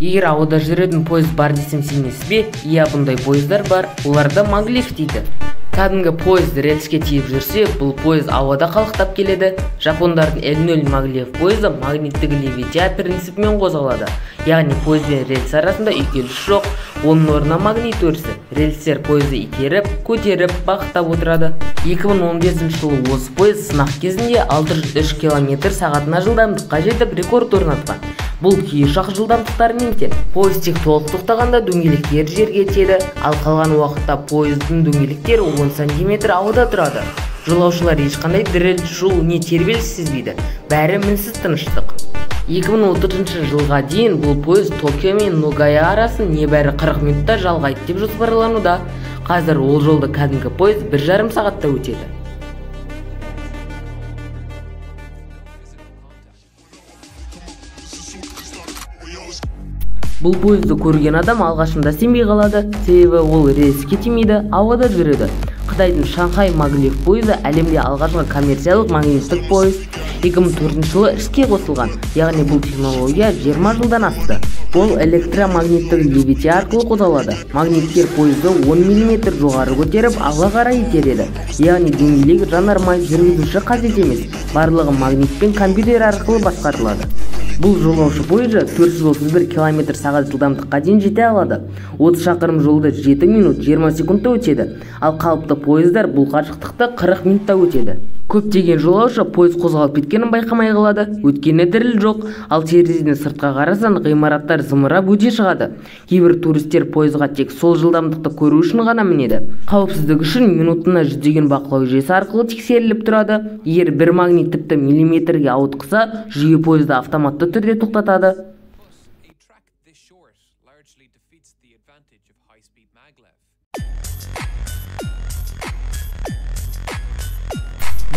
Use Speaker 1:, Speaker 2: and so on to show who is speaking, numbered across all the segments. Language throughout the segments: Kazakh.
Speaker 1: Егер ауада жүретін поезд бар десем сенесіз бе? Иә, бұндай поездар бар. Оларда магlev дейді. Кәдімгі поезд рельске тиіп жүрсе, бұл поезд ауада қалықтап келеді. Жапондардың L0 maglev поезды магниттік левитация принципімен қозғалады. Яғни поезд бен рельс арасында үйкеліс жоқ, оның орнына магнит өрісі. Рельстер поезды итеріп, көтеріп, бағыттап отырады. 2015 жылы осы поезд сынақ кезінде 603 км/сағатына жылдамдыққа жетіп рекорд орнатқан. Бұл кей ұшақ жылдамдықтарымен тең. Поезд тек толық тоқтағанда дөңгелектер жерге тиеді, ал қалған уақытта поездың дөңгелектері 10 см ауада тұрады. Жолаушылар ешқандай діріл, шу не тербеліс сезбейді. Бәрі мінсіз тыныштық. 2030 жылға дейін бұл поезд Токио мен Нагоя арасын небәрі 40 минутта жалғайды деп жоспарлануда. Қазір ол жолды кәдімгі поезд 1,5 сағатта өтеді. Бұл поезды көрген адам алғашында сенбей қалады, себебі ол рельске тимейді, ауада жүреді. Қытайдың Шанхай maglev поезы әлемде алғашқы коммерциялық магниттік поезд 2004 жылы іске қосылған. Яғни бұл технология 20 жылдан асты. Ол электромагниттік левитация арқылы қозғалады. Магниттер поезды 10 мм жоғары көтеріп, алға қарай итереді. Яғни дөңгелек жанармай жүргізуші қажет емес. Барлығы магнит пен компьютер арқылы басқарылады. Бұл жолаушы пойызы 431 км/сағат жылдамдыққа дейін жете алады. 30 шақырым жолды 7 минут 20 секундта өтеді. Ал қалыпты пойыздар бұл қашықтықты 40 минутта өтеді. Көптеген жолаушы пойыз қозғалып кеткенін байқамай қалады. Өткені діріл жоқ, ал терезеден сыртқа қарасаң ғимараттар зымырап өте шығады. Кейбір туристер пойызға тек сол жылдамдықты көру үшін ғана мінеді. Қауіпсіздік үшін минутына жүздеген бақылау жүйесі арқылы тексеріліп тұрады. Егер бір магнит тіпті миллиметрге ауытқыса, жүйе пойызды автоматты түрде тоқтатады.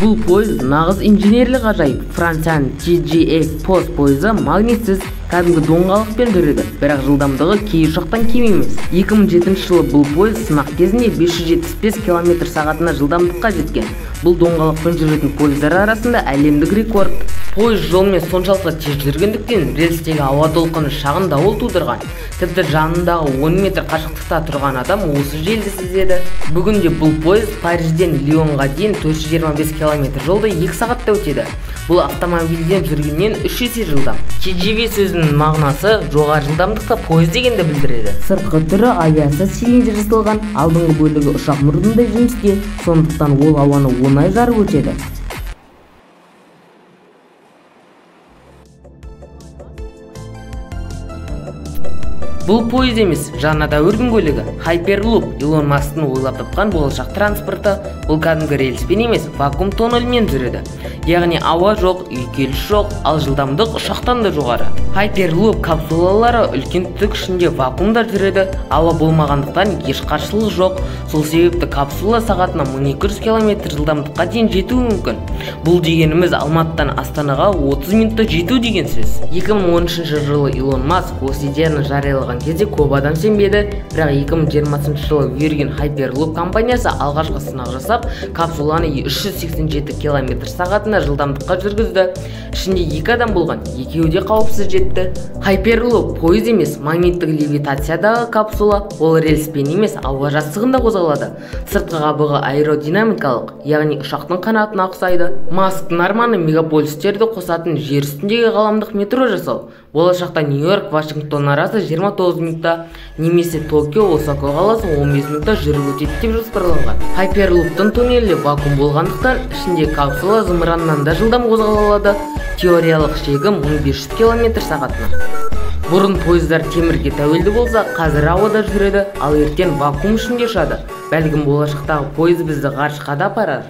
Speaker 1: Бұл поезд нағыз инженерлік ғажайып. Францияның TGV пост пойызы магнитсіз кәдімгі доңғалықпен жүреді, бірақ жылдамдығы кей ұшақтан кем емес. 2007 жылы бұл поезд сынақ кезінде 575 км/сағатына жылдамдыққа жеткен. Бұл доңғалықпен жүретін поездар арасында әлемдік рекорд. Поезд жолмен соншалықты тез жүргендіктен рельстегі ауа толқыны шағын дауыл тудырған. Тіпті жанындағы 10 метр қашықтықта тұрған адам осы желді сезеді. Бүгінде бұл поезд Парижден Лионға дейін 425 км жолды 2 сағатта өтеді. Бұл автомобильден жүргеннен 3 есе жылдам. TGV сөзінің мағынасы жоғары жылдамдықта поезд дегенді білдіреді. Сыртқы түрі авиация стилінде жасалған, алдыңғы бөлігі ұшақ мұртындай жіңішке, сондықтан ол ауаны оңай жарып өтеді. Бұл поезд емес, жаңа дәуірдің көлігі. Hyperloop Илон Масктың ойлап тапқан болашақ транспорты. Бұл кәдімгі рельспен емес, вакуум тоннельмен жүреді. Яғни ауа жоқ, үйкеліс жоқ, ал жылдамдық ұшақтан да жоғары. Hyperloop капсулалары үлкен түтік ішінде вакуумда жүреді. Ауа болмағандықтан еш қарсылық жоқ. Сол себепті капсула сағатына 1200 км жылдамдыққа дейін жетуі мүмкін. Бұл дегеніміз Алматыдан Астанаға 30 минутта жету деген сөз. 2013 жылы Илон Маск осы идеяны жариялаған кезде көп адам сенбеді, бірақ 2020 жылы Virgin Hyperloop компаниясы алғашқы сынақ жасап, капсуланы 387 км/сағатына жылдамдыққа жүргізді. Ішінде 2 адам болған, екеуі де қауіпсіз жетті. Hyperloop пойыз емес, магниттік левитациядағы капсула. Ол рельспен емес, ауа жастығында қозғалады. Сыртқы қабығы аэродинамикалық, яғни ұшақтың қанатына ұқсайды. Масктың арманы мегаполистерді қосатын жер үстіндегі ғаламдық метро жасау. Болашақта Нью-Йорк, Вашингтон арасы 29 минутта, немесе Токио, Осака қаласы 15 минутта жүріп өтеді деп жоспарланған. Hyperloop'тың туннелі вакуум болғандықтан, ішінде капсула зымыраннан да жылдам қозғала алады. Теориялық шегі 1500 км/сағатына. Бұрын пойыздар темірге тәуелді болса, қазір ауада жүреді, ал ертең вакуум ішінде ұшады. Бәлкім болашақтағы пойыз бізді ғарышқа да апарар.